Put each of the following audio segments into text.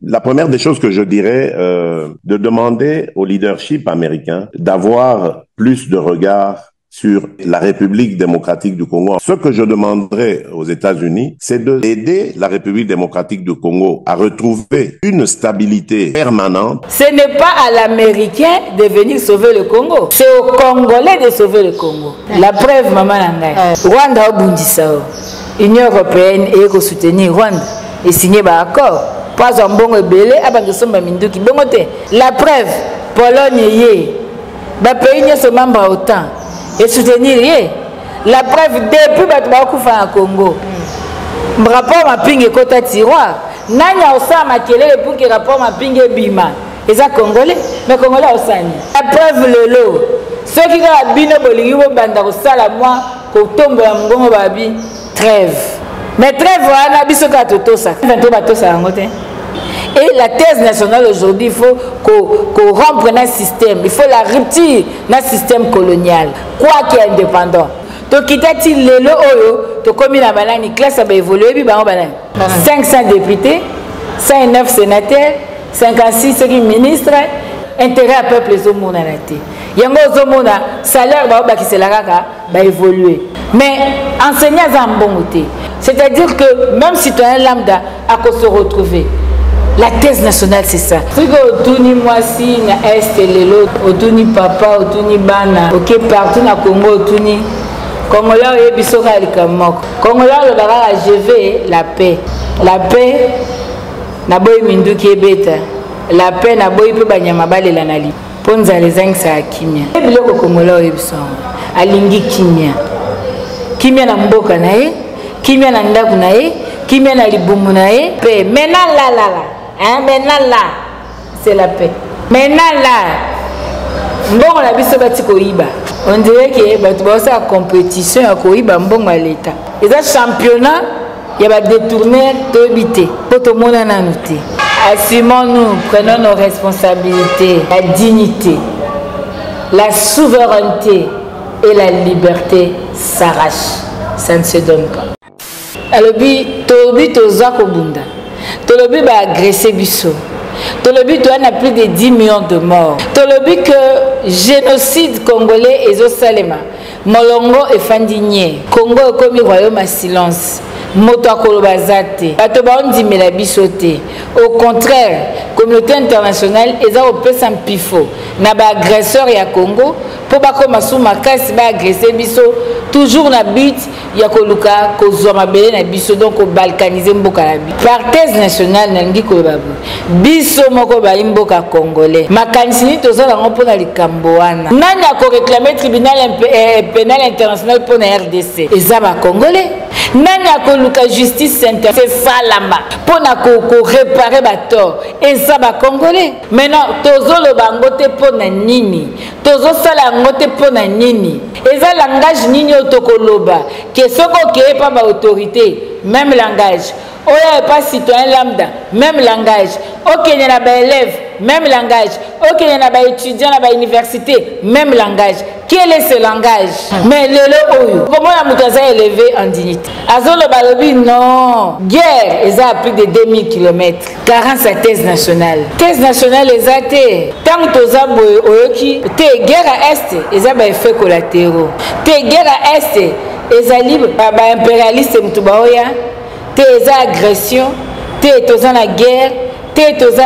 La première des choses que je dirais, de demander au leadership américain d'avoir plus de regard sur la République démocratique du Congo. Ce que je demanderais aux États-Unis, c'est d'aider la République démocratique du Congo à retrouver une stabilité permanente. Ce n'est pas à l'Américain de venir sauver le Congo, c'est aux Congolais de sauver le Congo. La preuve, maman Nangai, Rwanda a Bundisao, Union européenne et soutenir Rwanda et signer un accord. Pas un bon rebelle, la preuve, Pologne y est, pays ne se membre autant. Et soutenir la preuve depuis Batouba au Congo. Rapport ma pingue kota tiroir. Nanya osa ma kelele pour que rapport ma pingue bima. Et ça Congolais, mais Congolais osani. La preuve lelo. Ceux qui ont bino bolingi bo banda osala moi ko tombe ya ngongo babi trêve. Mais trêve wana biso ka toto ça. Vento bato ça ngote. Et la thèse nationale aujourd'hui, il faut qu'on rompre notre système. Il faut la rupture de notre système colonial. Quoi qu'il y ait indépendant. Donc, il y a le oyo, to comme la banane, la classe a évolué, 500 députés, 109 sénateurs, 56 ministres, intérêt à peuple les hommes. Il y a un salaire qui va évoluer. Mais enseignants en bon côté. C'est-à-dire que même si tu as un lambda, à se retrouver. La thèse nationale, c'est ça. Si tu es moisi, na est et l'autre, tu es papa, tu es bana, ok, partout dans le Congo, tu es Congolais, et biso ka likamok. Congolais, le bagage a GV, la paix. La paix, na boy mindu ki ebeta. La paix, na boy pe banyama bale la nali. Ponza les zinc sa kimia. Et biloko Congolais, ebison, alingi kimia. Kimia na mboka na ye, kimia na ndaku na ye, kimia na libumu na ye, paix. Maintenant là. Hein, maintenant là, c'est la paix. Maintenant là, bon, on a vu ce bâti Koiba. On dirait que la compétition à Koiba, bon, à l'État. Et ça, championnat, il y a des détournés de habiter. Pour tout le monde en a noté. Assumons-nous, prenons nos responsabilités, la dignité, la souveraineté et la liberté s'arrachent. Ça ne se donne pas. Alors, Tobi Tozako Bunda. Tolobi va agresser Bisso. Tolobi doit a plus de 10 millions de morts. Tolobi que génocide congolais et Salema. Molongo et Fandigné. Congo est comme le royaume à silence. Moto Kolobazate. Batoba on dit mais la bissoté. Au contraire, communauté internationale est au peu sans pifo. Na ba agresseur ya Congo pour ba comme souma casse ba agresser biso toujours na but ya koluka ko zoma belé na biso donc ko balkaniser mboka la bi. Par thèse nationale na ngi ko babu. Biso moko ba mboka congolais. Makanisini tozala ngo na likambo wana. Nani ko réclamer tribunal pénal international pour na RDC. Ezaba congolais. Nani akoluka justice internationale c'est salama pour na ko réparer ba tort et ça ba congolais. Maintenant tozo le bangote pour na nini tozo sala ngote pour na nini et ça langage nini otokoloba que soko ke pas ba autorité même langage oya pas citoyen lambda même langage OK il y a ba élève même langage OK il y a ba étudiant à ba université même langage. Quel est ce langage? Mais le oyo comment la moutaza élevé en dignité azolo balobi non guerre ils a plus de 2000 km 40 sa thèse nationale les athées tant toza boy oyoki te guerre à est ils a ba effets collatéraux te guerre à est ils a libre ba impérialiste mutubaoya te za agression te toza na guerre thèse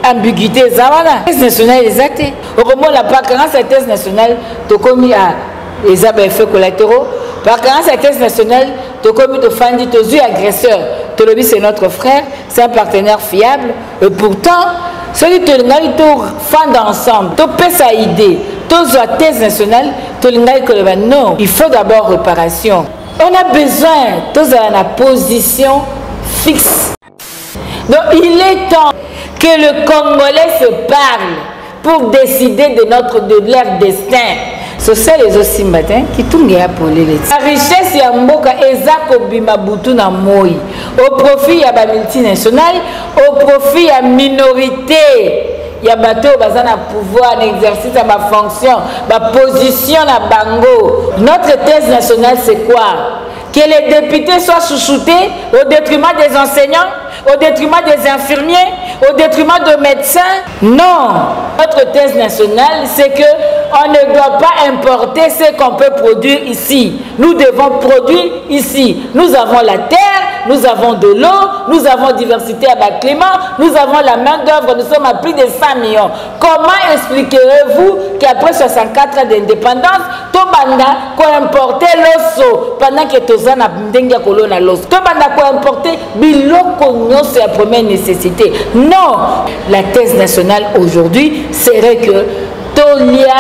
ambiguïté zawana thèse nationale exacte au moment la par cette thèse nationale to commis à les effets collatéraux par cette thèse nationale to commis to fandi to zu agresseur to lobby c'est notre frère c'est un partenaire fiable et pourtant celui to ngai to fand ensemble to pesa idée to zo thèse nationale to ngai ko non il faut d'abord réparation on a besoin to za na position fixe. Donc il est temps que le Congolais se parle pour décider de leur destin. C'est ça les aussi matin qui tournent pour les. La richesse ya mboka ezako bimabutu na moi au profit ya ba multinationales, au profit ya minorité. Ya bateau bazana pouvoir exercer ma fonction, ma position na bango. Notre thèse nationale c'est quoi? Que les députés soient chouchoutés au détriment des enseignants, au détriment des infirmiers, au détriment de médecins. Non, notre thèse nationale, c'est que on ne doit pas importer ce qu'on peut produire ici. Nous devons produire ici. Nous avons la terre, nous avons de l'eau, nous avons diversité à bas climat, nous avons la main d'œuvre, nous sommes à plus de 100 millions. Comment expliquerez-vous qu'après 64 ans d'indépendance, Tobanda qu'on importer l'osso pendant que Tozana Mdengia Kolona l'osso, Tobanda qu'on importer biloko c'est la première nécessité. Non, la thèse nationale aujourd'hui serait que Tolia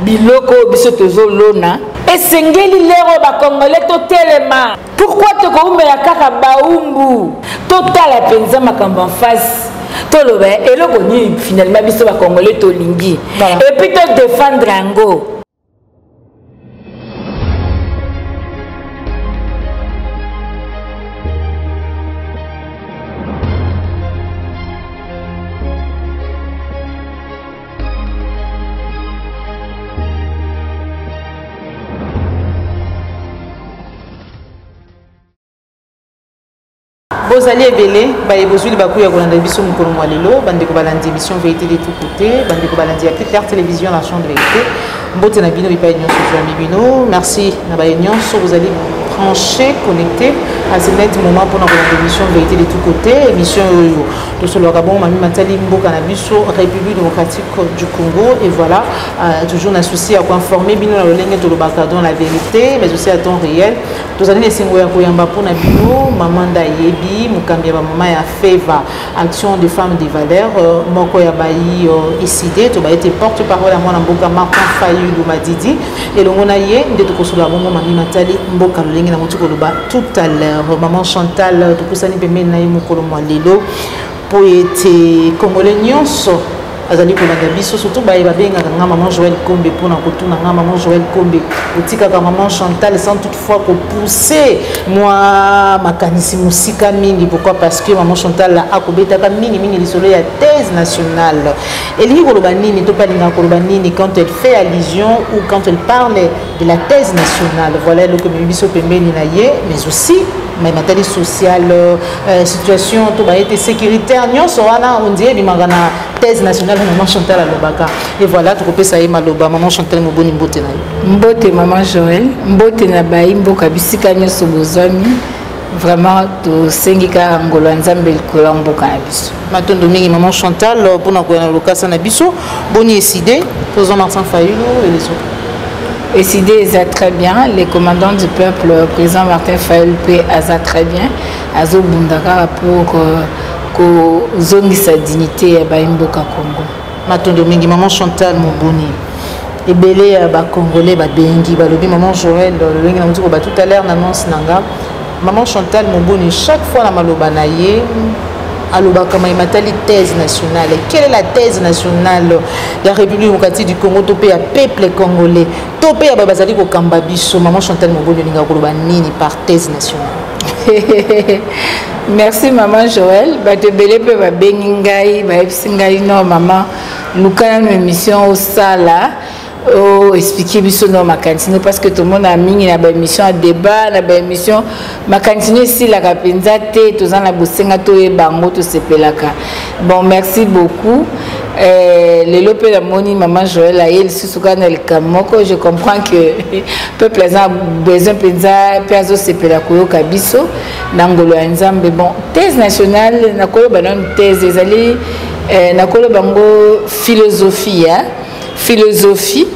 biloko biso tozolona et sengeli lero ba congolais to telema. Pourquoi to ko la kaka baumbu totala penza makambo en face toloba eloko ni finalement biso ba congolais to lingi et puis to défendre ango. Vous allez éveiller, vous allez bakouya kolanda biso mukolo mwalelo, bande ko balandi émission vérité de tout côté, bande ko balandi à Claire télévision la chambre de vérité. Mbote na bino bipa union sur bino. Merci na ba union, vous allez brancher, connecter à ce net moment pour notre émission vérité de tout côté, émission de ce Lorabon Mami Matali Mboka na biso République démocratique du Congo et voilà, toujours associé à informer bino la lenge de l'obaka dans la vérité, mais aussi à temps réel. Tous allez laisser ngoya koyamba pour na bino Mamanda Yebi Mukambia Mama ya Feva Action des femmes des valeurs Moko ya Bayi Isidé to ba été porte-parole à moi Mboka Martin Fayulu Madidi et longona ye ndeto kosola bongo Mami Matali Mboka lolenge na motu koloba tout à l'heure maman Chantal to kusani pembe na yimukolo mwalelo poete congolais nyonso azali kolanda biso surtout baye babengaka nga maman Joël Kombe pona kotuna nga maman Joël Kombe otikaka maman Chantal sans toutefois pousser moi makanisi musika mingi. Pourquoi? Parce que maman Chantal a kobetaka mingi lisolo ya thèse nationale elingi koloba nini to palinga koloba nini quand elle fait allusion ou quand elle parle de la thèse nationale. Voilà le comme biso pembeni na ye, mais aussi mais matériel social situation to ba été sécuritaire nyonso wana on dirait bimangana thèse nationale maman Chantal alobaka et voilà to kopesa ye maloba maman Chantal moboni mbote na ye mbote maman Joël mbote na bayi mboka bisika nyonso bozami vraiment to sengika ngolo nzambe likolo mboka na biso matondo mingi maman Chantal pour na ko na lokasa na biso boni décidé président Martin Fayulu et les autres. Et c'est très bien, les commandants du peuple, le président Martin Fayulu a très bien, Azo Bundaka pour que zone sa dignité à Baimboka Congo. Matondo mingi maman Chantal Moboni. Et belé ba congolais ba bengi ba lobi maman Joël le lingi na mutuko ba tout à l'heure n'annonce nanga. Maman Chantal Moboni chaque fois la maloba na ye aloba kama imatali thèse nationale. Quelle est la thèse nationale de la République démocratique du Congo topé à peuple congolais topé à babazali ko kamba biso maman Chantal Moboni linga koloba nini par thèse nationale. Merci maman Joël bato belé pe ba bengingai ba episingai no maman lukana no émission au sala oh expliquer biso no makantino parce que tout le monde a mis na ba émission à débat na ba émission makantino ici la kapenza te tous en la bosenga to e bango to sepelaka. Bon merci beaucoup. Les lopes la moni maman Joël a elle susuka na le kamoko. Je comprends que peuple a besoin penza peazo sepelako kabiso nangolo nzambe. Bon thèse nationale na kolo banon thèse ezali na kolo bango philosophie hein? Philosophie,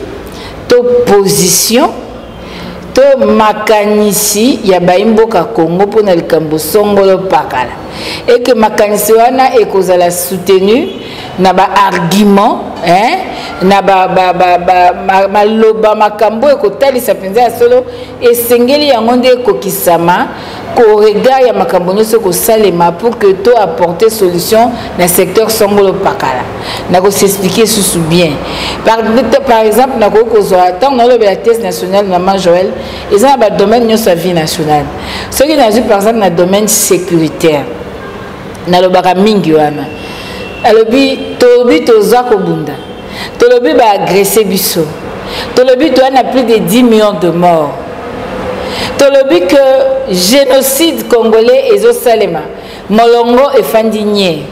to position, to makanisi ya baimboka Congo pour na likambo songolo pakala. Et que makanisi wana ekozala soutenu na ba argument, hein, na maloba makambo ekotalisa penza ya solo esengeli yango nde ekokisama ko regard ya makambo nyonso ko salema pour que to apporter solution dans secteur songolo pakala. Na ko s'expliquer sous bien. Par exemple na ko kozwa tant na la thèse nationale maman Joël, ils ont un domaine nyonso vie nationale. Ce qui n'a par exemple na domaine sécuritaire. Na lo baka mingi wana. Alobi tobi toza ko bunda. Tolobi ba agresser biso. Tolobi to a plus de 10 millions de morts. Tolobi que génocide congolais ezo salema molongo efandinye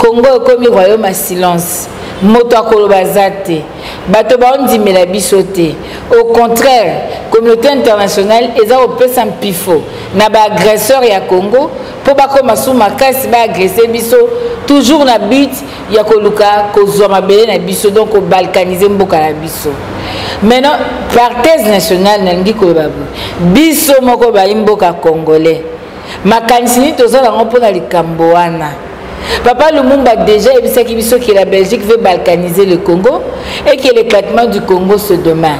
Congo comme royaume à silence. Moto akoloba zate. Bato ba ondimela biso te. Au contraire, communauté internationale eza opesa mpifo na ba agresseur ya Congo po ba koma sous makasi ba agresser biso toujours na but ya koluka kozwa mabele na biso donc ko balkaniser mboka na biso. Maintenant par thèse nationale nangi koloba biso moko ba mboka congolais. Makanisi tozala ngopona likambo wana. Papa Lumumba déjà il dit que la Belgique veut balkaniser le Congo et que l'éclatement du Congo se demain.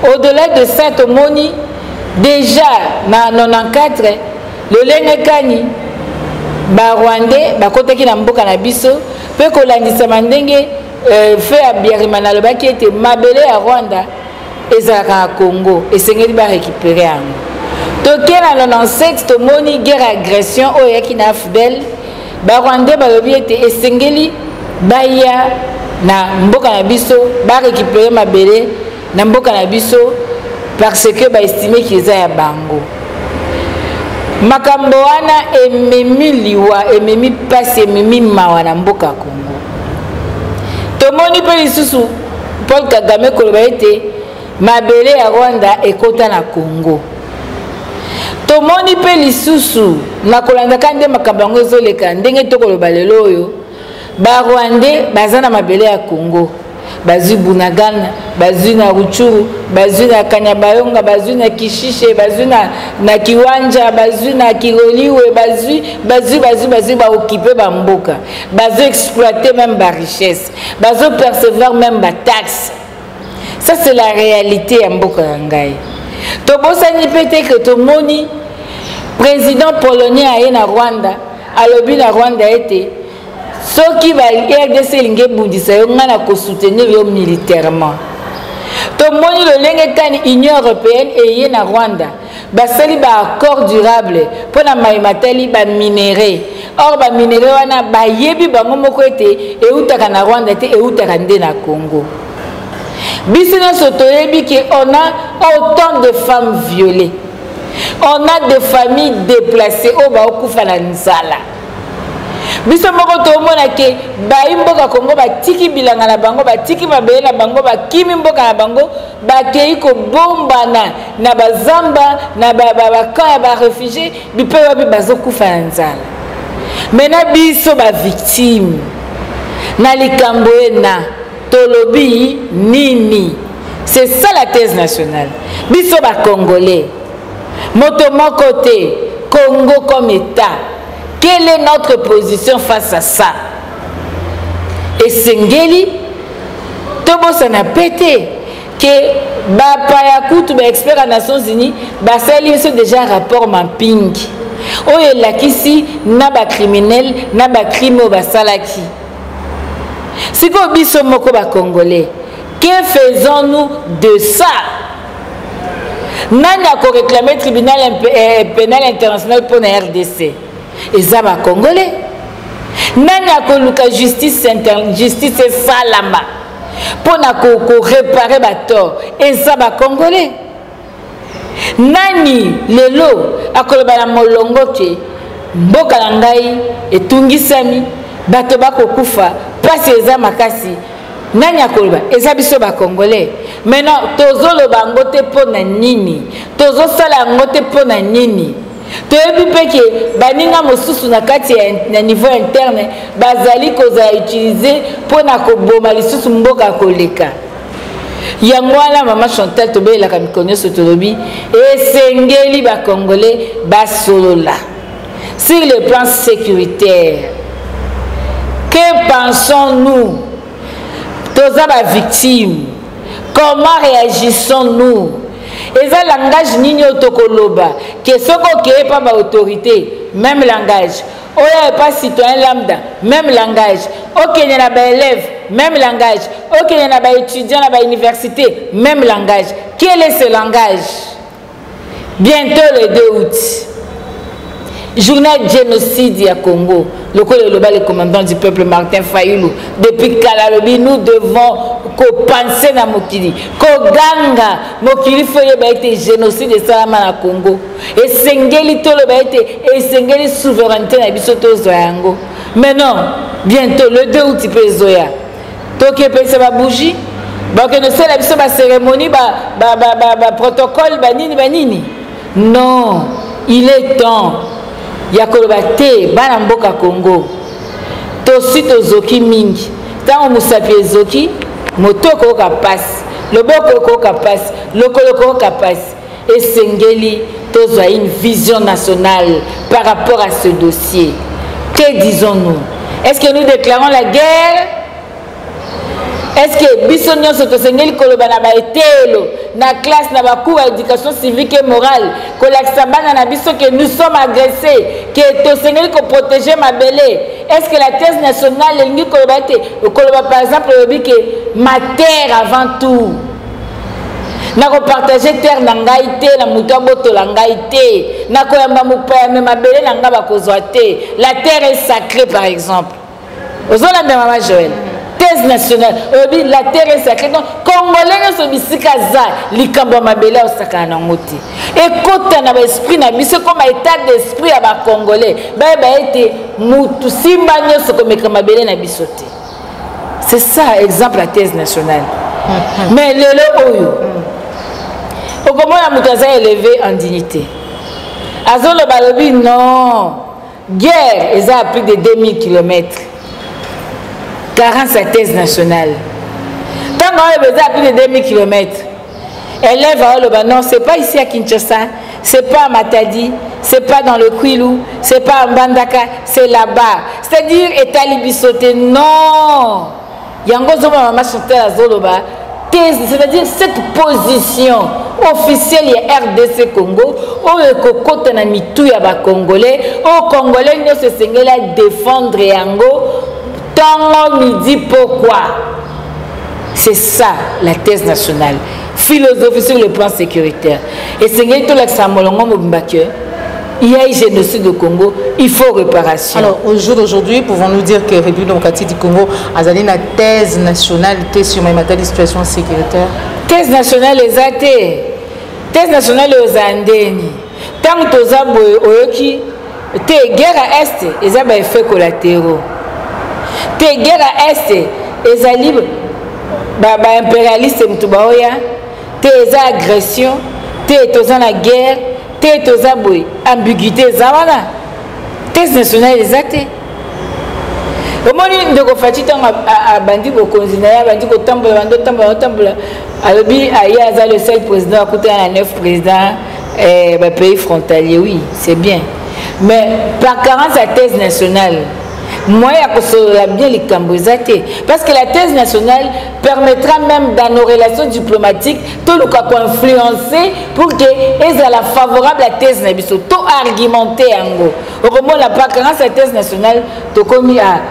Au-delà de ça, Tomoni, déjà en 1994, le Lengekani, ba Rwandais, ba côté qui n'a mboka na biso, peut kolandisa mandenge fait à Biarimana le qui était mabelé à Rwanda et Zara Congo et sengeli ba récupérer en. Donc en 1997, Tomoni guerre agression au yakina fidèle. Ba Rwandais balobi ete esengeli baya na mboka na biso ba récupérer mabele na mboka na biso parce que ba estimer qu'ils a ya bango makambo wana ememi liwa ememi pasi ememi mawa na mboka Congo tomoni pe lisusu Paul Kagame koloba ete mabele ya Rwanda ekota na Congo. Tomoni pe lisusu na kolanda kande makabango ezoleka ndenge tokoloba lelo oyo ba Rwandais baza na mabele ya Congo bazui Bunagana bazui na Ruchuru bazui na Kanyabayonga bazui na Kishishe bazui na Kiwanja bazui na Kiroliwe bazui ba occuper ba mboka bazo exploiter même ba richesse bazo percevoir même ba taxe. Ça c'est la réalité ya mboka ngai. Tobosani peut-être que tomoni président polonais aye na Rwanda alobi na Rwanda ete soki ba RDC linge bundisa yo ngana ko soutenir yo militairement. Tomoni le lengekani Union européenne eye na Rwanda basali ba accord durable pona maimateli ba minerai. Or ba minerai wana ba yebi bango moko ete eutaka na Rwanda te eutaka nde na Congo. Bisina sotoyebi que on a autant de femmes violées. On a des familles déplacées au Baokufa na Nzala. Biso moko tomona ke ba imboka Congo ba tiki bilanga na bango ba tiki mabele na bango ba kimi mboka na bango ba keiko bomba na bazamba na ba camp ba réfugiés bipe wabi bazokufa na Nzala. Mena biso ba victime na likambo ena tolobi nini. C'est ça la thèse nationale. Biso ba Congolais. Moto côté Congo comme État. Quelle est notre position face à ça? Et Sengeli, Tobo s'en a pété que Bapayakutu, expert des Nations Unies, Basali c'est déjà un rapport mapping. Oh et là qu'ici n'a pas criminel, n'a pas crime au Basalaki. C'est quoi biso moko ba Congolais? Que faisons-nous de ça? Nani a réclamé tribunal pénal international pour la RDC? Et ça va Congolais. Nani a luka justice salama pour réparer la tort? Et ça va Congolais. Nani lelo a kolobana molongo ke mboka na ngai etungisami bato bakokufa pasi eza makasi. Nani akoloba eza biso ba Congolais. Maintenant tozolo bango te pona nini, tozo sala ngo te pona nini. Toyebi peke baninga mosusu na kati na niveau interne bazali koza utiliser pona ko boma lisusu mboka koleka. Yango wana mama Chantal tobela ka mikonyo sotolobi esengeli ba Congolais basolola sur le plan sécuritaire. Que pensons-nous? Toza ba victime. Comment réagissons-nous? Et ça langage nini otokoloba que soko ke pas ba autorité même langage. Oya pas citoyen lambda même langage. OK n'y a pas élève même langage. OK n'y a pas étudiant à la université même langage. Quel est ce langage? Bientôt le 2 août. Journée génocide à Congo. Le commandant du peuple Martin Fayulu. Depuis Kalalobi, nous devons ko penser na mokili ko ganga mokili foye ba été génocide salama na Congo et sengeli tolo ba été et sengeli souveraineté na biso to zoyango. Mais non, bientôt le 2 août peut zoya. Toke pesa ba bougie ba que ne c'est la biso ba cérémonie ba protocole ba nini. Non, il est temps. Ya koloba te bana mboka Congo. Tosi tozoki mingi. Tant musapi zoki motoko ka passe, loboko ko ka passe, lokolo ka passe. Et sengeli tozwa une vision nationale par rapport à ce dossier. Que disons-nous? Est-ce que nous déclarons la guerre? Est-ce que biso nyonso tosengeli koloba na baetelo na classe na bacours d'éducation civique et morale kolakisa bana na biso que nous sommes agressés, que tosengeli ko protéger mabele? Est-ce que la thèse nationale elingi koloba te koloba par exemple lobi que ma terre avant tout na ko partager terre na ngai te na muto botola ngai te na ko yamba mupaya me mabele na nga bakozwa te? La terre est sacrée par exemple. Ozola de maman Joël. Thèse nationale, la terre est sacrée. Donc, Congolais ne sont bisika za likambo mabele au sakana ngoti. Et quand on a l'esprit na biso comme état d'esprit à ba Congolais, ba été mutu simba nyoso comme mabele na bisote. C'est ça exemple la thèse nationale. Mais le oyo. Au comment la mutaza élevé en dignité. Azolo balobi non. Guerre, ils ont plus de 2000 km. 40 sa thèse nationale. Tant qu'on a besoin de plus de 2000 km, élève à Oloba, non, c'est pas ici à Kinshasa, c'est pas à Matadi, c'est pas dans le Kwilu, c'est pas à Mbandaka, c'est là-bas. C'est-à-dire, État Libisoté, non. Yango Zoma Mama chantait à Zoloba, thèse, c'est-à-dire cette position officielle, il y a RDC Congo, où le côté na mitou ya ba Congolais, au Congolais, nous se sengela défendre Yango. Tango midi pourquoi? C'est ça la thèse nationale. Philosophie sur le plan sécuritaire. Et c'est que tout l'examen il y a un génocide au Congo, il faut réparation. Alors, au jour d'aujourd'hui, pouvons-nous dire que la République démocratique du Congo a une thèse nationale sur la situation sécuritaire? Thèse nationale les athées. Thèse nationale les andéni. Tant que tu as te guerre à Est, ils ont des effets collatéraux. Te guerre à Est, ils ont libre. Impérialiste, te agression, te la guerre, te ambiguïté, thèse nationale les athées. Au moment où nous avons a bandi ko konzina bandi ko tambola alobi aya le seul président à côté à 9 présidents pays frontalier, oui c'est bien, mais par carence à thèse nationale moi il bien les cambozate parce que la thèse nationale permettra même dans nos relations diplomatiques tout le cas influencer pour que ils soient favorable à la thèse nabiso tout argumenter ango au moment la par carence à thèse nationale to commis à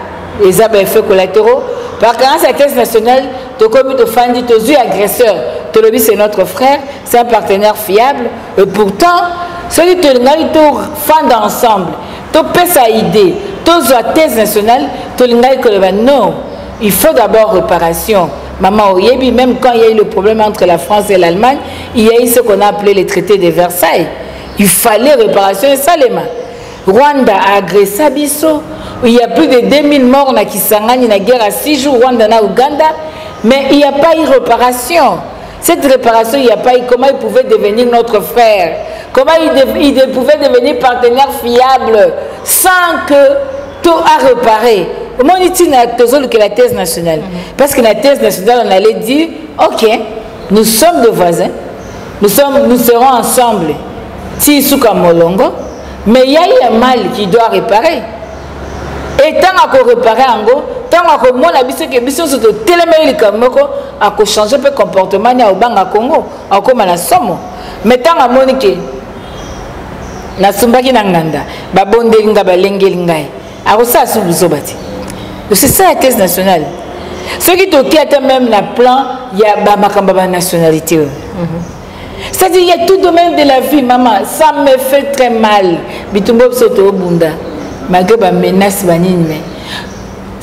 les effets collatéraux. Par contre, cette thèse nationale, tu commis de fandi, tu es agresseur. Tu le dis, c'est notre frère, c'est un partenaire fiable. Et pourtant, celui qui te fend ensemble, tu peux sa idée, tu as une thèse nationale, tu le non, il faut d'abord réparation. Maman Oyebi, même quand il y a eu le problème entre la France et l'Allemagne, il y a eu ce qu'on a appelé les traités de Versailles. Il fallait réparation et ça les mains. Rwanda a agressé Abisso. Il y a plus de 2000 morts dans Kisangani, la guerre à 6 jours, Rwanda et Ouganda. Mais il n'y a pas eu réparation. Cette réparation, il n'y a pas eu comment il pouvait devenir notre frère. Comment il pouvait devenir partenaire fiable sans que tout a réparé. Comment on dit que la thèse nationale? Parce que la thèse nationale, on allait dire, ok, nous sommes des voisins, nous serons ensemble. Si Souka Molongo, mais il y a eu un mal qui doit réparer. Et tant qu'on réparer en gros, tant qu'on a vu que mission sur le télémélique a changé le comportement au Banga Congo, en comme à la somme. Mais tant à Monique, na sumbaki na nganda, babonde linga balenge lingai, a ça sous l'obati. C'est ça la thèse nationale. Ce qui est même la plan, il y a ma nationalité. C'est-à-dire il y a tout domaine de la vie, maman. Ça me fait très mal. Bitumbo soto bunda. Malgré ma menace banine.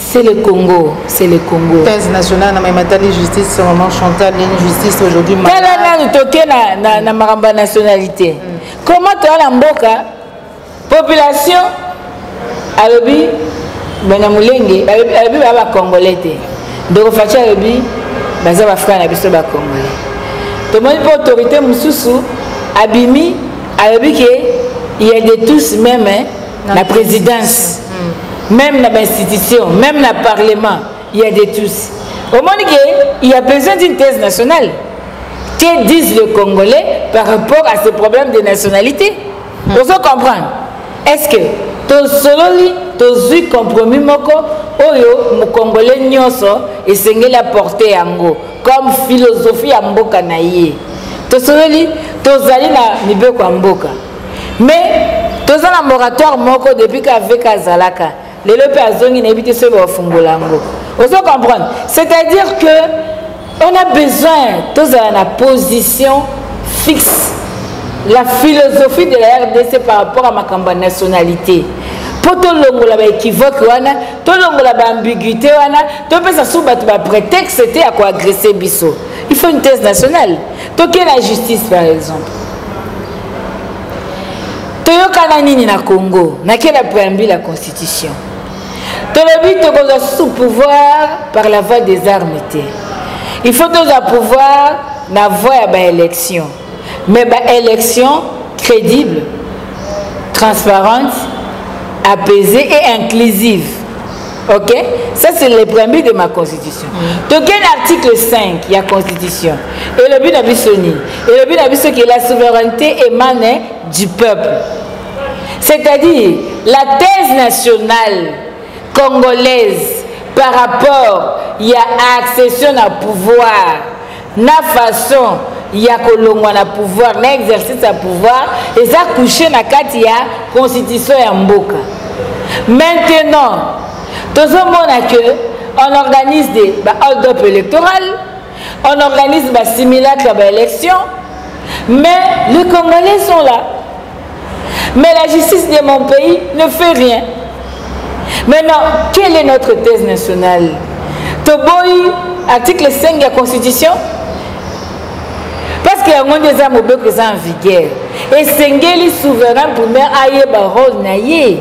C'est le Congo, c'est le Congo. Thèse nationale, na justice, maman Chantal, justice aujourd'hui. Nous toquons na maramba nationalité. Comment tu as la mboka population alobi bana mulenge alobi ba congolais te. Donc facha alobi baza ba frère na biso ba congolais. To moni pour autorité mususu abimi alobi que il y a de tous même la présidence. Même dans l'institution, même dans le Parlement, il y a de tous. Au moment il y a besoin d'une thèse nationale. Que disent les Congolais par rapport à ce problème de nationalité? Vous comprendre? Est-ce que tu sololi, tu compromis moko, oyo, mon Congolais nyoso, et c'est la portée yango, comme philosophie en mboka naïe. Tu sololi, tu zali na mibeko mboka. Mais, tu as un moratoire moko depuis qu'avec Azalaka. Les personnes n'évitent ce fungolango. Vous comprenez? C'est-à-dire que on a besoin de la position fixe, la philosophie de la RDC par rapport à ma campagne nationalité. Pour tout le monde là équivoque tout le monde là ambiguïté tout peut ça sous battre prétexte c'était à quoi agresser Bisso. Il faut une thèse nationale. Toquer la justice par exemple. Toyoka nini na Congo, na quelle préambule la constitution. Le but de sous pouvoir par la voie des armes. Il faut tous pouvoir la voie à l'élection. Mais élection crédible, transparente, apaisée et inclusive. Ok? Ça c'est le préambule de ma constitution. Donc l'article 5, il y a constitution. Et le but d'Abissoni. Et le but d'Abissoni que la souveraineté émane du peuple. C'est-à-dire la thèse nationale congolaise par rapport il y a accession à pouvoir na façon il y a kolongwa na pouvoir na exercice à pouvoir et ça couché na kati ya constitution ya mboka. Maintenant tout le monde que on organise des hold-up électoral, on organise des simulacres à l'élection, mais les Congolais sont là. Mais la justice de mon pays ne fait rien. Maintenant, quelle est notre thèse nationale? Toboy, article 5 de la Constitution. Parce qu'il y a des armes qui sont en vigueur. Et Sengeli souverain pour me aïe barol naïe.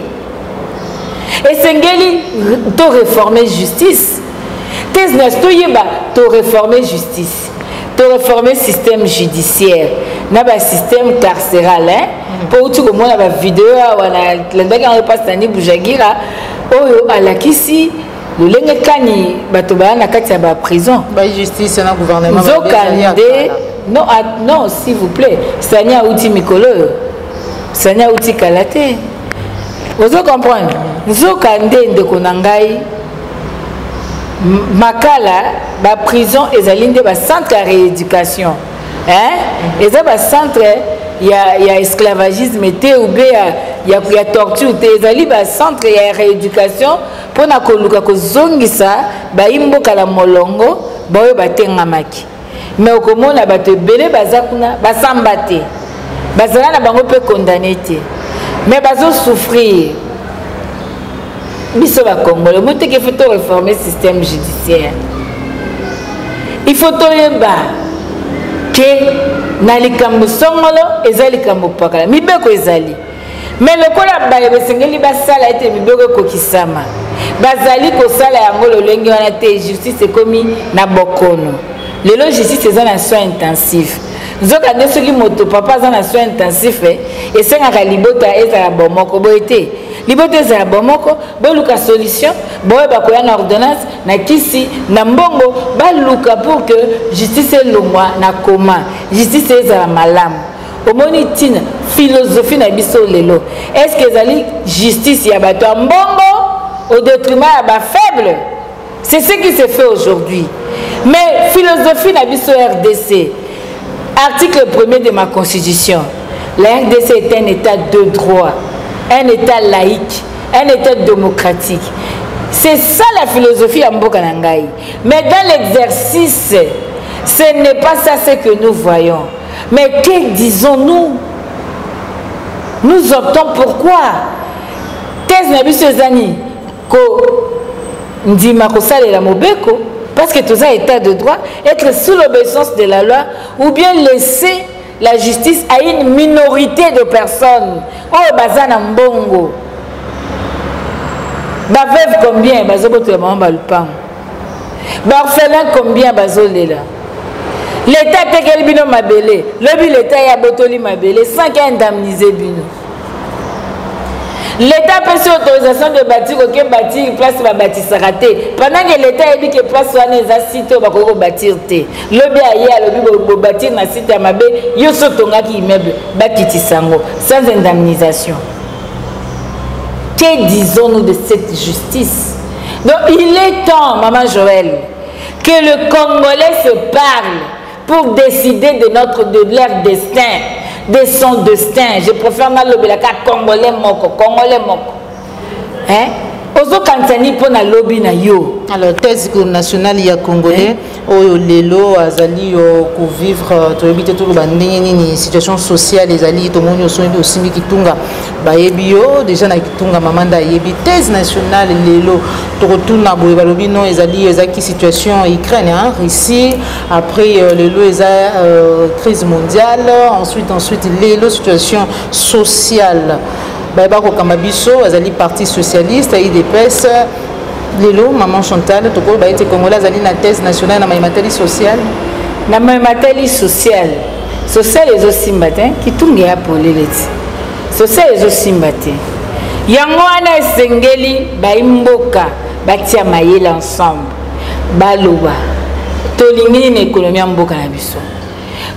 Et Sengeli, to réformer justice. Thèse nationale, to réformer justice. To réformer système judiciaire. Na ba système carcéral, hein? Pour tout le monde, la vidéo, on a le passe Tani Boujagira. Oyo alakisi le lenge kani bato ba na kati ya ba prison ba justice na gouvernement Nzokande non non s'il vous plaît Sania outi mikolo Sania outi kalate vous comprenez Nzokande ndeko na ngai makala ba prison ezalinde ba centre de rééducation hein eza ba centre il y a esclavagisme ou bien il y a torture ezali ba centre ya rééducation pour na koluka ko zongisa ba imboka la molongo bawe batengamaki mais okomona bato belé bazakuna basambate bazala na bango pe condamné te mais bazo souffrir biso ba Congo le moté qu'il faut réformer le système judiciaire il faut toyeba que na likambo songolo ezali likambo pakala mibeko ezali mais lokola baye besengeli basala ete mibeko kokisama bazali kosala yango lolenge wana te justice ekomi na bokono lelo justice eza na soin intensif nzoka nde soki moto papa aza na soin intensif esengaka libota ezala bomoko boye te libota ezala bomoko boluka solution boyeba koya na ordonnance na kisi na mbongo baluka pour que justice elongwa na koma justice ezala malamu omoni tina philosophie na biso lelo est-ce que ezali justice ya bato ya mbongo au détriment ya bafaible? C'est ce qui se fait aujourd'hui. Mais philosophie na biso RDC, article 1er de ma constitution, la RDC est un état de droit, un état laïque, un état démocratique. C'est ça la philosophie à Mboka Nangai. Mais dans l'exercice, ce n'est pas ça ce que nous voyons. Mais que disons-nous? Nous optons pour quoi? Thèse Nabi Sezani, ndima kosalela mobeko parce que tout ça état de droit, être sous l'obéissance de la loi ou bien laisser la justice à une minorité de personnes. Oh bazana mbongo. Ba veuve combien bazoboto maman balpang. Ba orphelin combien bazolela. L'état tekeli bino mabele, lobi l'état ya botoli mabele sans qu'indemniser bino. L'État peut faire autorisation de bâtir aucun bâtir place va bâtir raté. Pendant que l'État dit que place soit les sites va bâtir té. Lobby aïe lobby bâtir na site à mabé yo sotonga qui immeuble bakiti sango sans indemnisation. Que disons-nous de cette justice? Donc il est temps, maman Joël, que le Congolais se parle pour décider de leur destin. De son destin. Je préfère le Congolais moko. Hein? Ozo Kansani pour na lobby na yo. Alors thèse nationale ya congolais o lelo azali ko vivre to habiter tout le bandeni ni situation sociale les ali to moni so ndi osimi kitunga ba yebio déjà na kitunga mamanda yebi thèse nationale lelo to retourna boye balobi non ezali ezaki situation Ukraine hein Russie après lelo eza crise mondiale ensuite lelo situation sociale ba ko kamabiso azali parti socialiste IDPS lelo maman Chantal toko ba été congolais azali na thèse nationale na matériel social na matériel social les aussi matin qui tunge ya poleleti social les aussi matin yango ana esengeli ba imboka batia mayele ensemble baloba tolingini na économie mboka na biso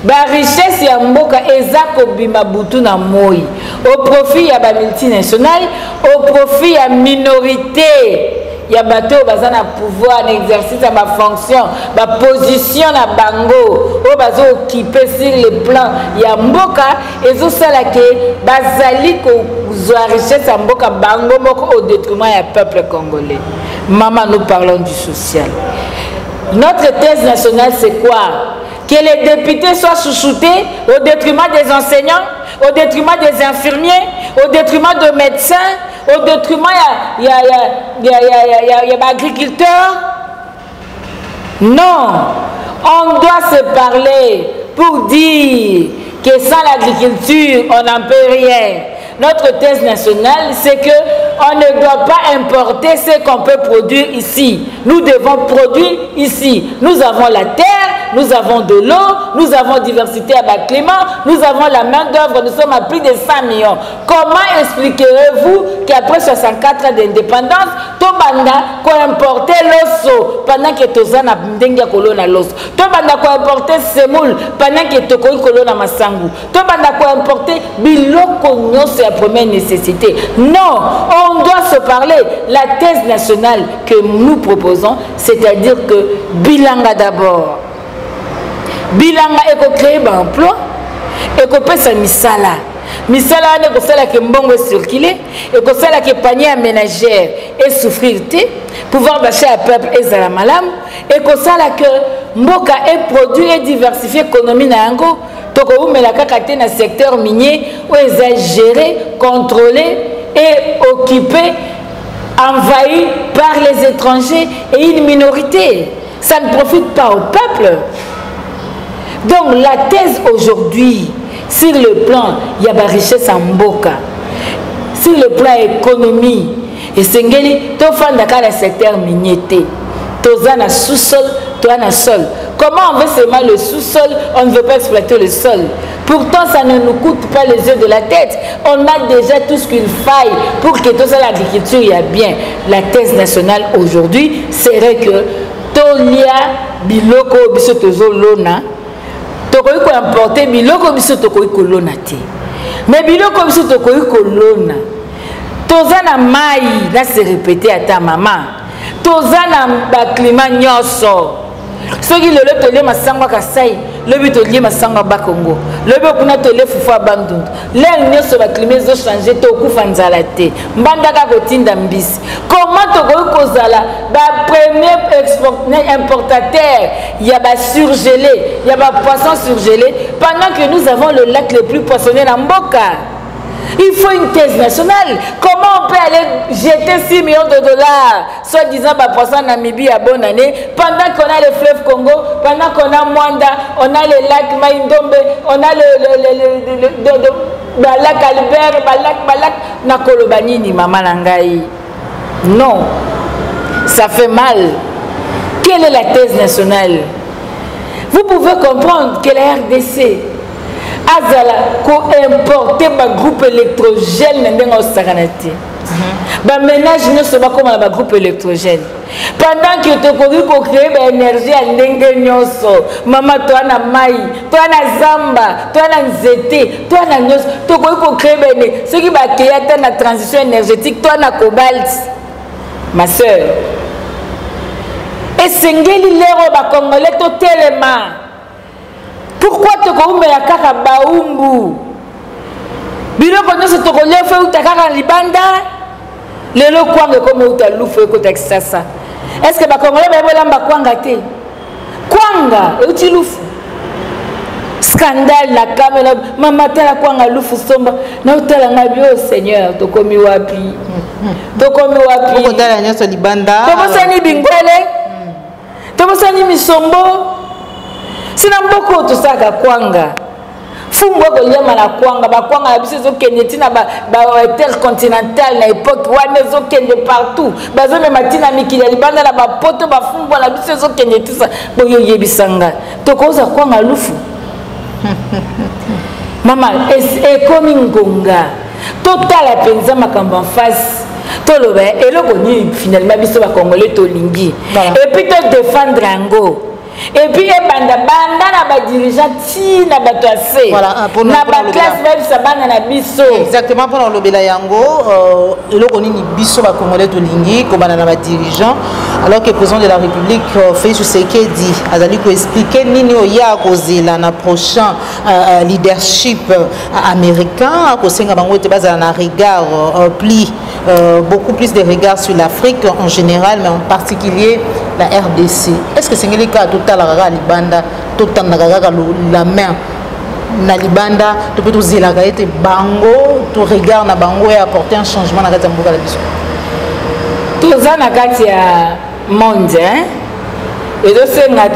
ba richesse ya mboka eza kobima butu na moi au profit ya ba multinationales au profit ya minorité ya bato bazana pouvoir n'exercice à ma fonction ba position na bango o bazo occuper sur le plan ya mboka ezo sala ke bazali ko zwa richesse ya mboka bango moko au détriment ya peuple congolais. Maman, nous parlons du social. Notre thèse nationale c'est quoi? Que les députés soient chouchoutés au détriment des enseignants, au détriment des infirmiers, au détriment de médecins, au détriment il y a agriculteurs. Non, on doit se parler pour dire que sans l'agriculture, on n'en peut rien. Notre thèse nationale, c'est que on ne doit pas importer ce qu'on peut produire ici. Nous devons produire ici. Nous avons la terre, nous avons de l'eau, nous avons diversité à bas climat, nous avons la main d'œuvre, nous sommes à plus de 100 millions. Comment expliquerez-vous qu'après 64 ans d'indépendance, Tobanda qu'on importait l'osso pendant que Tozana Mdenga Kolona l'osso, Tobanda qu'on importait semoule pendant que Tokoy Kolona Masangu, Tobanda qu'on importait biloko nyonso la première nécessité. Non, on doit se parler. La thèse nationale que nous proposons, c'est-à-dire que Bilanga d'abord. Bilanga est créé un emploi, et qu'on peut se misala. Misala est que ça que mbongo circuler, et que ça que panier à ménagère et souffrir, pouvoir bâcher à peuple et zala malam, et que ça que mboka est produit et diversifié économie na yango. Toko mais la kakate na secteur minier où ils ont géré, contrôlé et occupé, envahi par les étrangers et une minorité. Ça ne profite pas au peuple. Donc la thèse aujourd'hui, sur le plan, il y a la richesse en mboka. Sur le plan économie, et Sengeli, tu fais dans le secteur minier. Tu as un sous-sol, tu as un sol. Comment on veut seulement le sous-sol, on ne veut pas exploiter le sol. Pourtant, ça ne nous coûte pas les yeux de la tête. On a déjà tout ce qu'il faille pour que toute l'agriculture y a bien. La thèse nationale aujourd'hui serait que Tolia Biloko Bisotozo Lona, Tokoy ko importer Biloko Bisotokoy Kolona te. Mais Biloko Bisotokoy Kolona, Tozana Mai, là c'est répété à ta maman. Tozana ba climat nyoso. Ce qui le tolé masangwa kasai, le but tolé masangwa bakongo. Le but kuna tolé fufa bandundu. L'air nyoso ba climat zo changer to kufa nzala te. Mbanda ka kotinda mbisi. Comment to kozala ba premier importateur, il y a ba surgelé, il y a ba poisson surgelé pendant que nous avons le lac le plus poissonné dans Mboka. Il faut une thèse nationale. Comment on peut aller jeter 6 millions de dollars, soi-disant, pour Namibie à bonne année, pendant qu'on a le fleuve Congo, pendant qu'on a Mwanda, on a le lac Maïndombe, on a le lac Albert, le lac Nakolobanini, Maman Langaï. Non, ça fait mal. Quelle est la thèse nationale? Vous pouvez comprendre que la RDC a importé un groupe électrogène dans le Saranati. Le ménage ne se voit comme un groupe électrogène. Pendant que tu as créé l'énergie à l'engenioso, maman, toi, na maï, toi, na zamba, toi, na nzete, toi, na nyos, tu as créé ce qui va créer la transition énergétique, toi, na cobalt. Ma soeur. Et c'est ce que Congolais totalement. Pourquoi tu as fait kaka baumbu? Bilo kono se tokole fe utakaka libanda. Lelo kwanga comme utalufu ko taxasa. Est-ce que ba Congolais ba bolamba kwanga te? Kwanga utilufu. Scandale na kamera mama tala kwanga lufu somba na utala ngabio Seigneur tokomi wapi? Tokomi wapi? Ko tala nyoso libanda. Tobosani bingwele. Tobosani misombo. Sina mboko tosaka kwanga. Fumbo ko liama na kwanga ba kwanga na biso zokende na ba intercontinental na époque wana zokende partout. Bazo me matina mikili libanda na ba poto ba fumbo na biso zokende tisa boyo yebisanga. Tokoza kwanga lufu. Mama ekomi ngonga. Total penza makambo en face. Toloba eloko ni finalement biso ba Congolais tolingi. Et puis to défendre ngo. Et puis banda na ba dirigeant ti na bato assez na ba classe même ça bana na biso exactement pour lobela yango eloko nini biso ba Congolais tolingi ko bana na ba dirigeant alors que le président de la République Félix Tshisekedi azali ko expliquer nini oya kozela na prochain leadership américain ko senga bango te bazala na regard beaucoup plus de regard sur l'Afrique en général mais en particulier la RDC. Est-ce que c'est le cas total à Libanda, total la main na Libanda, tu peux tous la gaieté bango, tu regardes na bango et apporter un changement dans la Gamboga la biso. Tous ça na katia monde hein. Et donc c'est na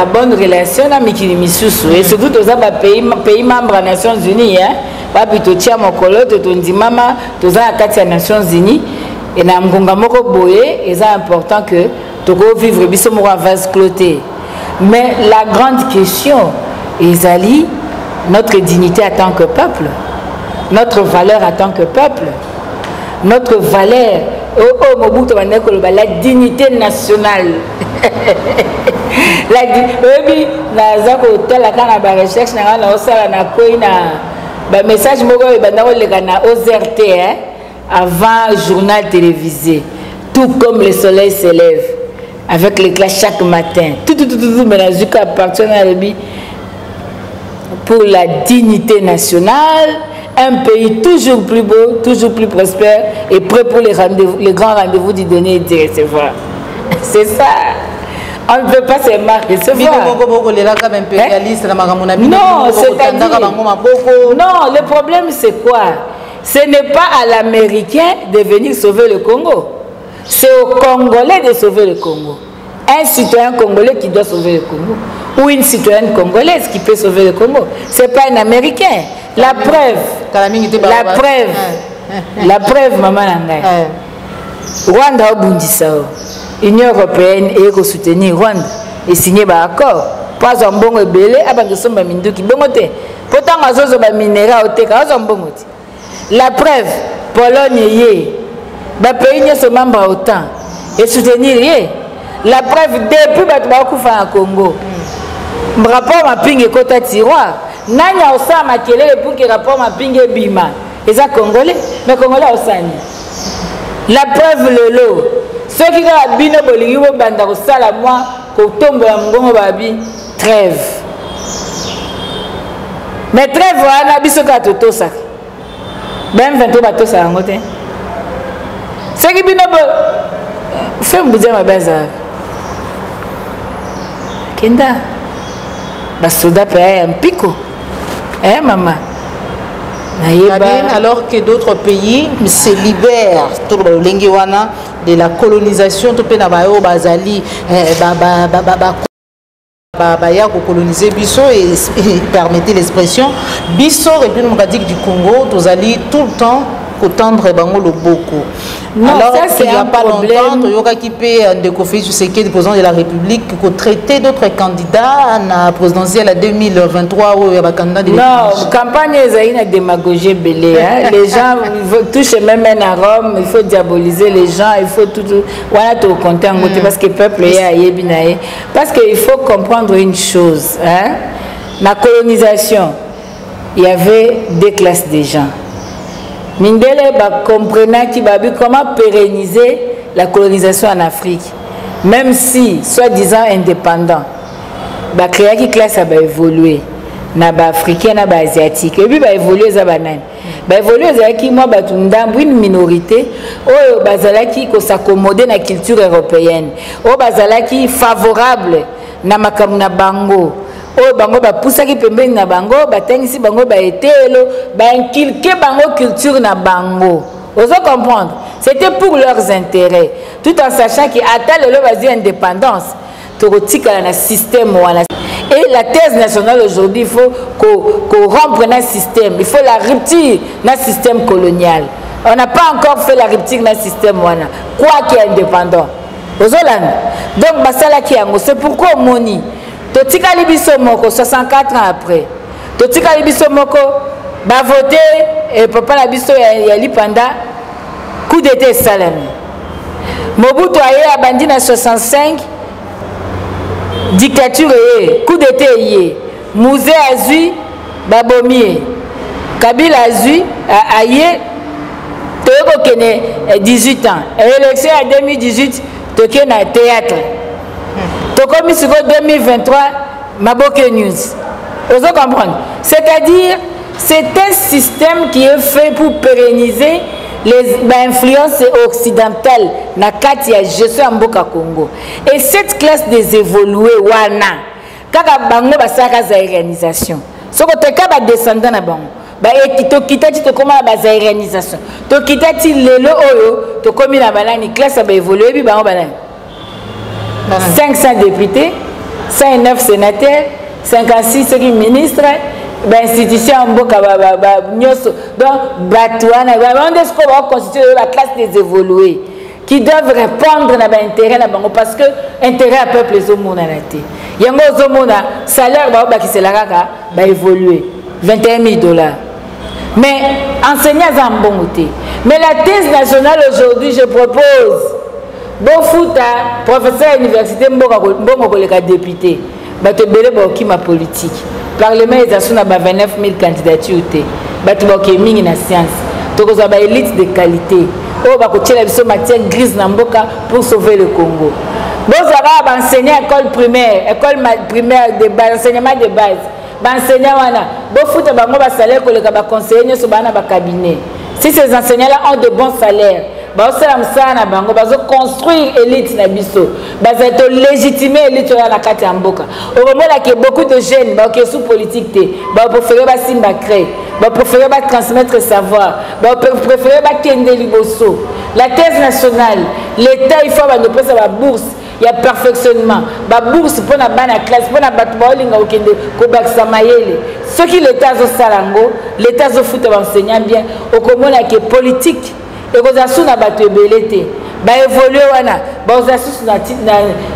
bonne relation na mikili misusu et surtout tous ça pays membre des Nations Unies hein. Pas plutôt tia mokolo to ndimama tous ça na katia Nations Unies et na mgonga moko boye et c'est important que Togo vivre biso moko vase cloté. Mais la grande question, Ezali, notre dignité en tant que peuple, notre valeur en tant que peuple, notre valeur, la dignité nationale. La recherche, message avant journal télévisé, tout comme le soleil s'élève. Avec l'éclat chaque matin. Tout appartient à lui pour la dignité nationale, un pays toujours plus beau, toujours plus prospère et prêt pour les grands rendez-vous du donner et du recevoir. C'est ça. On ne peut pas se marquer. Non, c'est-à-dire. Non, le problème c'est quoi? Ce n'est pas à l'Américain de venir sauver le Congo. C'est aux Congolais de sauver le Congo. Un citoyen congolais qui doit sauver le Congo. Ou une citoyenne congolaise qui peut sauver le Congo. Ce n'est pas un Américain. La preuve, maman Nangai. Rwanda a Bundisao. L'Union européenne est soutenir Rwanda et signer un accord. Pas un bon rebelle, avant que ce soit Minduki. Pourtant, on a des minéraux au Teka. La preuve, Pologne est. Les pays ne sont membres autant et soutenir la preuve depuis que tu as Congo. Le rapport à Ping et Kota Tiroir. Nanya Osama qui est pour que le rapport à Ping et Bima. Et ça Congolais, mais Congolais Osani. La preuve le lot. Ceux qui ont bino bolingi bo banda ko sala moi ko tombe ya ngongo babi trêve. Mais trêve wana biso ka toto ça. Ben 23 bato ça ngote. Ce qui bino bo fait mbouza mabaza. Kenda. Basoda pa un pico. Maman. alors que d'autres pays se libèrent de la colonisation, tout bazali baya coloniser biso et permettez l'expression biso République démocratique du Congo tozali tout le temps tendre bango loboko. Alors qu'il n'y a pas longtemps toyoka qui peut de Kofi Tshisekedi président de la République pour traiter d'autres candidats à la présidentielle à 2023 ou à candidat de non campagne ezali démagogie belé les gens touchent même à Rome, il faut diaboliser les gens, il faut tout voilà tout compter en côté parce que le peuple est ayebinaé parce qu'il faut comprendre une chose la colonisation il y avait deux classes de gens. Mindele comprenait comment pérenniser la colonisation en Afrique, même si, soi-disant indépendant, créer une classe a évolué, na africain, na asiatique, et puis évoluer ça banane, évoluer ça qui moi une minorité, oh bazala qui s'accommoder na culture européenne, oh bazala qui favorable na makamuna bango. Oh bango ba poussaki pembeni na bango batengisi bango ba etelo ba inculquer bango culture na bango. Vous comprendre? C'était pour leurs intérêts tout en sachant que atteint le vas-y indépendance tokotika na système wana. Et la thèse nationale aujourd'hui il faut qu'on rompre na système, il faut la rupture na système colonial. On n'a pas encore fait la rupture na système wana quoi qui est indépendant. Vous donc basala ki yango c'est pourquoi moni Totika libiso moko 64 ans après. Totika libiso moko ba voter et papa la biso ya lipanda coup d'état salami. Mobutu aye abandi na 65 dictature coup d'état yé. Mouzé azui babomie. Kabila azui aye toyoko kene 18 ans. Et élection en 2018 toke na théâtre. Comme 2023, Maboke News. Vous comprenez? C'est-à-dire, c'est un système qui est fait pour pérenniser les influences occidentales na Katia, je suis en Boka Congo. Et cette classe des évolués, wana, kaka bango basaka za organisation. Ce que tu as descendant na bango. To kitati to koma ba za organisation. To kitati lelo oyo, to komi na banani classe ba évoluer bi bango banani. 500 députés, 109 sénateurs, 56 ministres, institutions donc on constitue la classe des évolués qui doivent répondre à l'intérêt parce que l'intérêt à peuple les hommes il y a un salaire qui va évoluer 21 000 $. Mais enseignants en bon côté. Mais la thèse nationale aujourd'hui, je propose bon foot professeur à l'université mbongo koleka député bato belé boki ma politique parlement ezasuna ba 29 000 candidatures té bato boki mingi na science tokoza ba élite de qualité o ba ko tchela biso matière grise na mboka pour sauver le Congo bozaba ba enseigner école primaire de base enseignement de base ba enseigner wana bo foot bango ba salaire koleka ba conseiller nyoso bana ba cabinet si ces enseignants là ont de bons salaires bazo construire élite na biso bazo légitimer élite na kati ya mboka okomona que beaucoup de jeunes qui sous politique te préférer ba simba créer préférer ba transmettre savoir préférer ba kende liboso la thèse nationale l'état il faut ba pesa ba bourse il y a perfectionnement ba bourse pour na bana classe pour na batu ba olinga okende ko bakisa mayele ce qui l'état zo salango l'état zo futa ba enseignant bien okomona que politique et vous avez na bato belete ba évoluer wana ba ozasu na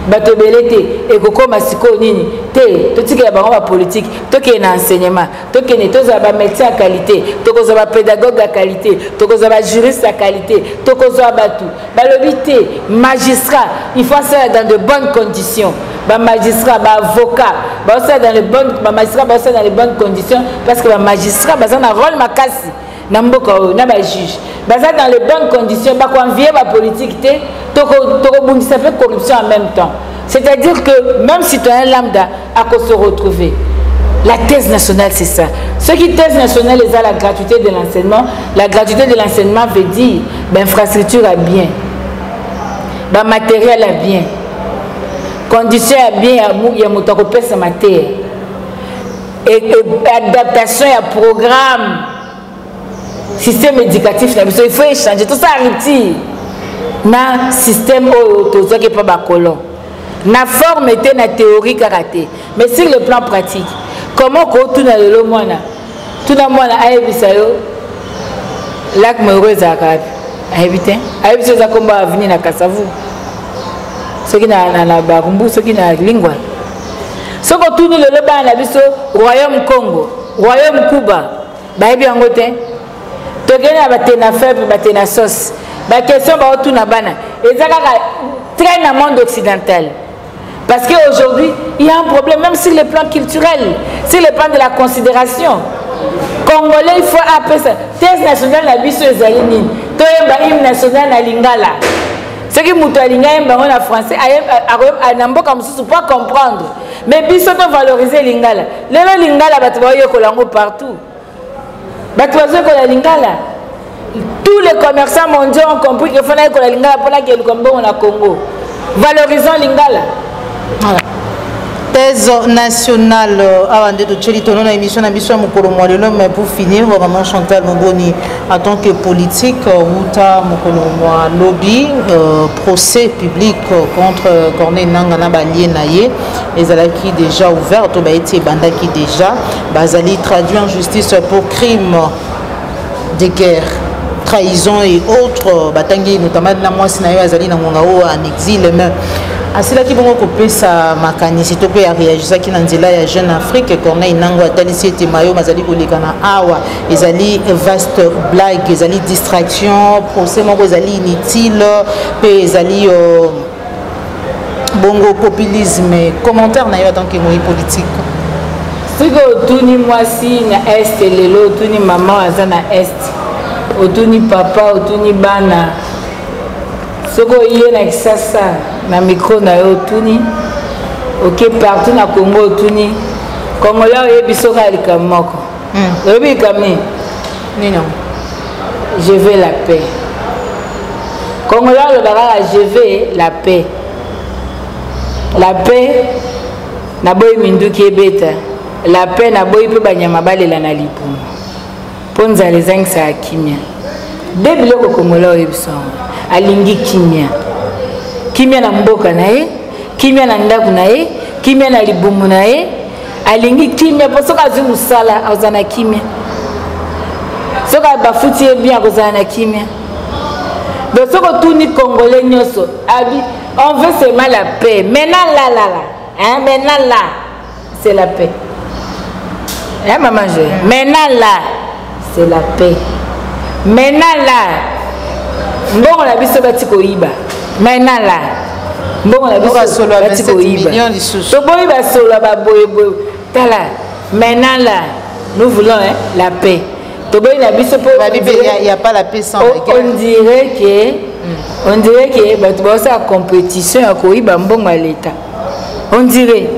bato belete et kokoma siko nini te totika ba ba politique toke na enseignement toke ne toza ba médecin à qualité tokoza ba pédagogue à qualité tokoza ba juriste à qualité tokoza batu ba lobité magistrat il faut ça dans de bonnes conditions ba magistrat ba avocat ba ça dans les bonnes ba magistrat ba ça dans les bonnes conditions parce que ba magistrat ba ça na rôle makasi namboka na ba juge baza dans les bonnes conditions ba convier ba politique té toko bundisa fait corruption en même temps c'est-à-dire que même citoyen lambda a qu'on se retrouver la thèse nationale c'est ça ce qui thèse nationale est la gratuité de l'enseignement la gratuité de l'enseignement veut dire infrastructure à bien matériel à bien conditions à bien il y a moto ko pesa matière et adaptation à programme système éducatif il faut échanger tout ça arrive na système qui est pas bacolon na forme était na théorie karaté mais sur le plan pratique comment ko tout na le mwana tout na mwana ayebisa yo lac Moroise akabi ayebite ayebisa za komba avenir na Kasavu ceux qui na barumbu ceux qui na lingwa ce que tout le bas na biso royaume Congo royaume Cuba bayebi yango te tokena batena faible batena sauce ba question ba tout na bana ezaka très dans le monde occidental parce qu'aujourd'hui il y a un problème même sur le plan culturel sur le plan de la considération congolais il faut appeler ça thèse nationale la biso ezali nini to yemba hymne national na lingala ce qui muto alinga yemba en français na mboka mususu pas comprendre mais biso to valoriser lingala lelo lingala bato ba yekola ngo partout bato bazo ko la lingala tous les commerçants mondiaux ont compris qu'il faut que la lingala pour la guerre comme bon na Congo valorisons lingala voilà thèse nationale avant de tcheli tono na émission na biso mokolo mwalelo mais pour finir vraiment Chantal Momboni en tant que politique uta mokolo mwa lobby procès public contre Corneille Nangaa na balie na ye ezalaki déjà ouvert to ba été bandaki déjà bazali traduit en justice pour crime de guerre trahison et autres batangi notamment na mwasi na yo azali na ngonga o en exil mais asila ki bongo kopesa makanisi to pe ya réagir ki na nzela ya Jeune Afrique Corneille Nangaa atalisi ete mayo mazali koleka na awa ezali vaste blague ezali distraction procès moko ezali inutile pe ezali bongo populisme commentaire na yo en tant que politique siko otuni mwasi na est lelo otuni mama aza na est otuni papa otuni bana soko iye na kisasa na micro na yo otuni ok partout na Congo otuni Congolais oyebi soka alika moko oyebi kamni nino je veux la paix Congolais olobaka je veux la paix na boyi minduki ebeta la paix na boyi pe banyama balela na lipumu mpo nzala ezangisaka kimia de biloko Congolais oyebi songo alingi kimia na mboka na ye kimia na ndako na ye kimia na libumu na ye alingi kimia mpo soki azwi mosala akozala na kimia soki bafuti ye bien akozala na kimia donc soki otuni Congolais nyonso abi on veut seulement la paix maintenant là c'est la paix hein maman je maintenant là c'est la paix maintenant là mbongo na biso bati koyiba maintenant là mbongo na biso bati koyiba toboyi basolo baboyeboye tala maintenant là nous voulons la paix toboyi na biso po il y a pas la paix sans la guerre on dirait que bato baosala compétition ya koyiba mbongo ya leta on dirait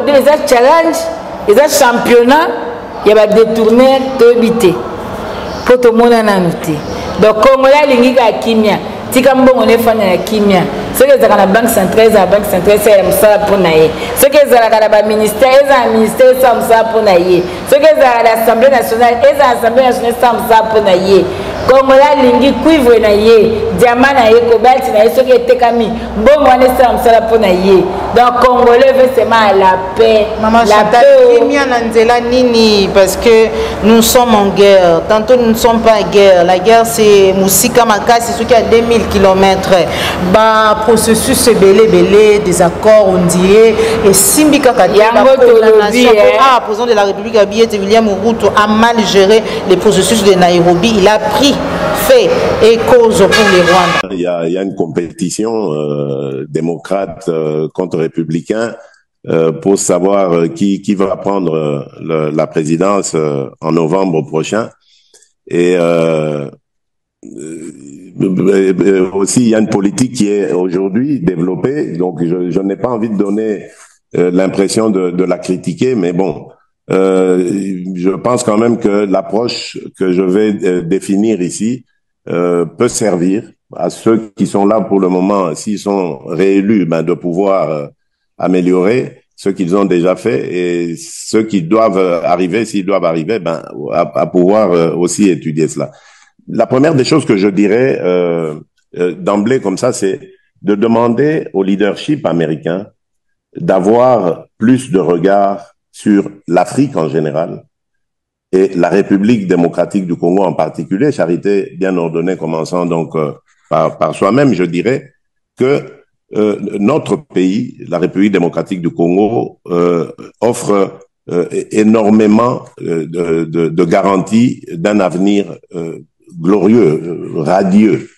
eza challenge eza championnat ya badétourner toyebi te mpo tomona nanu te donc Congolais alingi kaka kimia tika mbongo nefanda na kimia soki ezalaka na banque centrale eza na banque centrale esala mosala mpo na ye soki ezalaka na baministère eza na ministère esala mosala mpo na ye soki ezalaka na assemblée nationale eza na assemblée nationale esala mosala mpo na ye Congolais alingi cuivre na ye diamant na ye cobalt na ye soki etekami mbongo wana esala mosala mpo na ye donc Congolais veut seulement la paix. Maman Chantal, nini parce que nous sommes en guerre. Tantôt nous ne sommes pas en guerre. La guerre c'est Moussika Makasi, c'est ce qui a 2000 km. Bah processus c'est belé des accords on dirait et Simbika Kati président de la République William Ruto a mal géré les processus de Nairobi. Il a pris fait et cause pour les Rwandais. Il y a une compétition démocrate contre républicain pour savoir qui va prendre la présidence en novembre prochain. Et aussi, il y a une politique qui est aujourd'hui développée, donc je n'ai pas envie de donner l'impression de la critiquer, mais bon, je pense quand même que l'approche que je vais définir ici peut servir à ceux qui sont là pour le moment, s'ils sont réélus, de pouvoir améliorer, ce qu'ils ont déjà fait et ceux qui doivent arriver, s'ils doivent arriver, ben, à pouvoir aussi étudier cela. La première des choses que je dirais d'emblée comme ça, c'est de demander au leadership américain d'avoir plus de regard sur l'Afrique en général et la République démocratique du Congo en particulier, charité bien ordonnée commençant donc par soi-même, je dirais que notre pays, la République démocratique du Congo, offre énormément de garanties d'un avenir glorieux, radieux.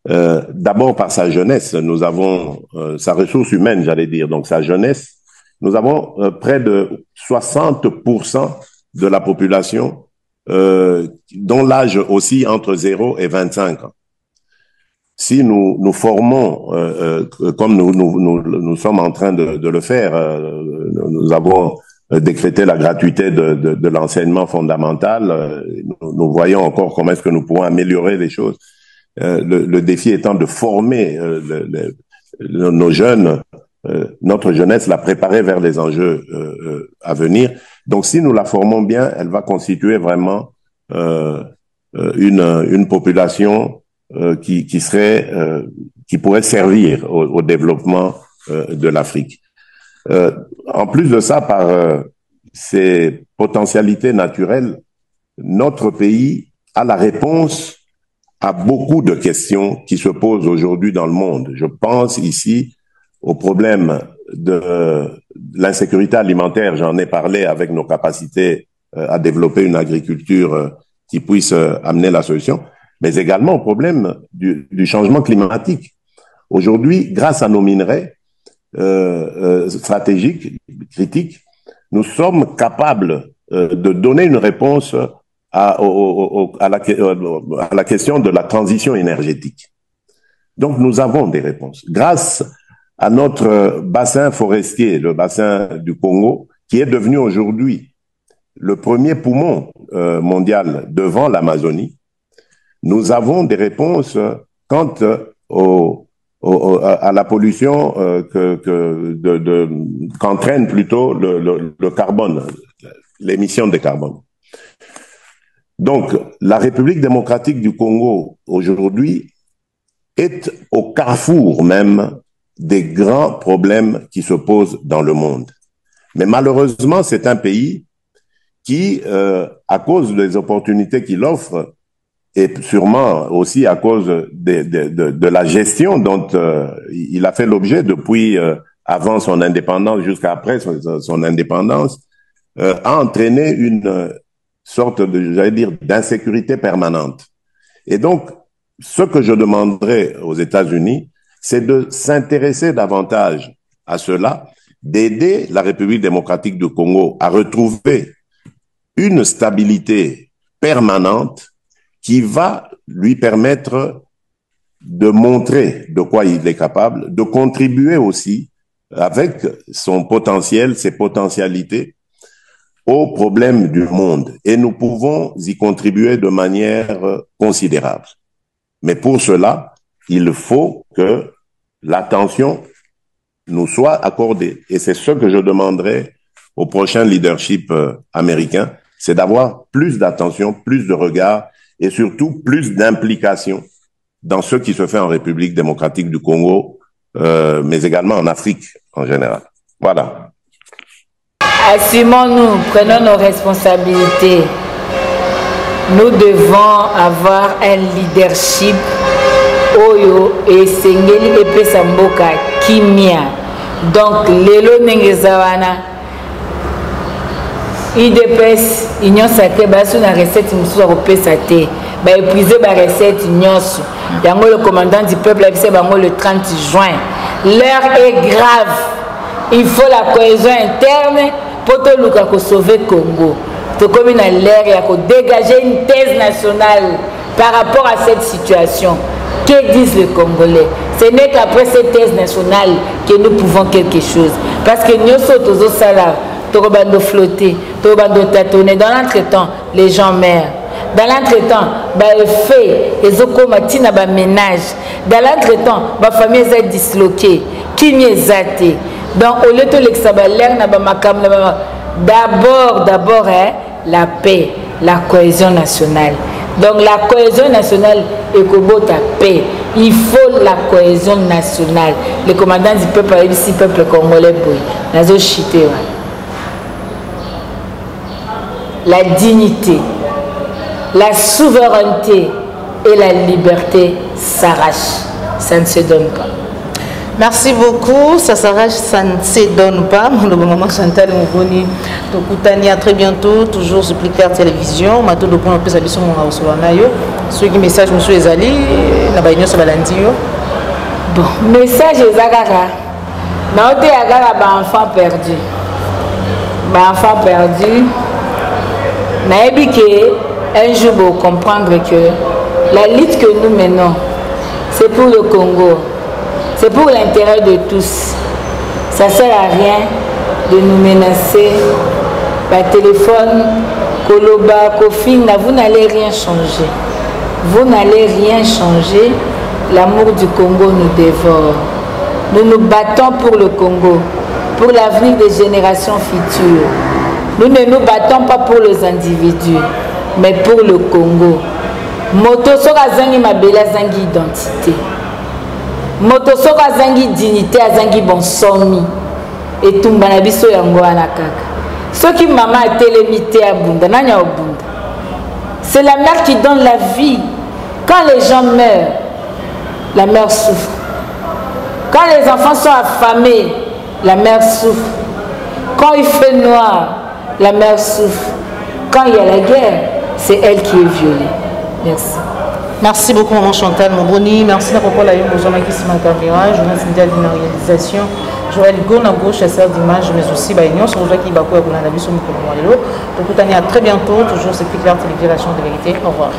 D'abord par sa jeunesse, nous avons sa ressource humaine, j'allais dire, donc sa jeunesse. Nous avons près de 60% de la population dont l'âge aussi entre 0 et 25 ans. Si nous formons, comme nous sommes en train de le faire, nous avons décrété la gratuité de l'enseignement fondamental, nous voyons encore comment est-ce que nous pouvons améliorer les choses. Le défi étant de former nos jeunes, notre jeunesse, la préparer vers les enjeux à venir. Donc si nous la formons bien, elle va constituer vraiment une population qui pourrait servir au développement de l'Afrique. En plus de ça, par ses potentialités naturelles, notre pays a la réponse à beaucoup de questions qui se posent aujourd'hui dans le monde. Je pense ici au problème de l'insécurité alimentaire. J'en ai parlé avec nos capacités à développer une agriculture qui puisse amener la solution, mais également au problème du changement climatique. Aujourd'hui, grâce à nos minerais stratégiques, critiques, nous sommes capables de donner une réponse à la question de la transition énergétique. Donc, nous avons des réponses. Grâce à notre bassin forestier, le bassin du Congo, qui est devenu aujourd'hui le premier poumon mondial devant l'Amazonie, nous avons des réponses quant à la pollution qu'entraîne plutôt le carbone, l'émission de carbone. Donc, la République démocratique du Congo, aujourd'hui, est au carrefour même des grands problèmes qui se posent dans le monde. Mais malheureusement, c'est un pays qui, à cause des opportunités qu'il offre, et sûrement aussi à cause de la gestion dont il a fait l'objet depuis avant son indépendance jusqu'à après son indépendance, a entraîné une sorte de, j'allais dire, d'insécurité permanente. Et donc, ce que je demanderais aux États-Unis, c'est de s'intéresser davantage à cela, d'aider la République démocratique du Congo à retrouver une stabilité permanente qui va lui permettre de montrer de quoi il est capable, de contribuer aussi avec son potentiel, ses potentialités aux problèmes du monde. Et nous pouvons y contribuer de manière considérable. Mais pour cela, il faut que l'attention nous soit accordée. Et c'est ce que je demanderai au prochain leadership américain, c'est d'avoir plus d'attention, plus de regard et surtout plus d'implication dans ce qui se fait en République démocratique du Congo, mais également en Afrique en général. Voilà. Assumons-nous, prenons nos responsabilités. Nous devons avoir un leadership oyo et sengeli et pesamboka kimia. Donc, lelo nengezawana IDPS, Union Sacrée, basu na recette mususu kopesa te. Ba épuiser ba recette nyonso. Yango le commandant du peuple a dit bango le 30 juin. L'heure est grave. Il faut la cohésion interne pour te luka ko sauver Congo. To comme na l'air et à dégager une thèse nationale par rapport à cette situation. Que disent les Congolais? Ce n'est qu'après cette thèse nationale que nous pouvons quelque chose. Parce que nous sommes tous au salaire. Torobando flotter, torobando tâtonner. Dans l'entretemps, les gens meurent. Dans l'entretemps, les faits, les okomatis na ba ménage. Dans l'entretemps, ma famille est disloquée. Qui m'y est zaté? Donc, au lieu de l'exabaler, d'abord, hein, la paix, la cohésion nationale. Donc, la cohésion nationale est comme la paix. Il faut la cohésion nationale. Le commandant du peuple, ici, peuple congolais, la dignité, la souveraineté et la liberté s'arrachent. Ça ne se donne pas. Merci beaucoup. Ça s'arrache, ça ne se donne pas. Mon maman Chantal Moboni, à très bientôt, toujours sur Plus Clair Télévision. Mato de point plus habitué mon house ceux qui message monsieur Ezali, na ba sur balandio. Bon, message Ezagara. Na ote agara ba enfant perdu. Ba enfant perdu. Na ebike un jour vous comprendre que la lutte que nous menons, c'est pour le Congo. C'est pour l'intérêt de tous. Ça ne sert à rien de nous menacer par téléphone, Koloba, Kofina. Vous n'allez rien changer. Vous n'allez rien changer. L'amour du Congo nous dévore. Nous nous battons pour le Congo, pour l'avenir des générations futures. Nous ne nous battons pas pour les individus, mais pour le Congo. Moto soka zangi mabela zangi identité. Moto soka zangi dignité azangi bon somi. Et tumba na biso yango wana kaka. Ce qui maman a télémité à Bunda, nanya Bunda. C'est la mère qui donne la vie. Quand les gens meurent, la mère souffre. Quand les enfants sont affamés, la mère souffre. Quand il fait noir, la mère souffre. Quand il y a la guerre, c'est elle qui est violée. Merci. Merci beaucoup, maman Chantal Moboni. Merci d'avoir la qui se met caméra. Je vous remercie de la réalisation. Joël Gonago, chasseur d'images, mais aussi Baignon, sur le qui Bakou et Boulanabi sur le micro. Donc, à très bientôt. Toujours, c'est Plus Clair Télévision, la chaîne de vérité. Au revoir.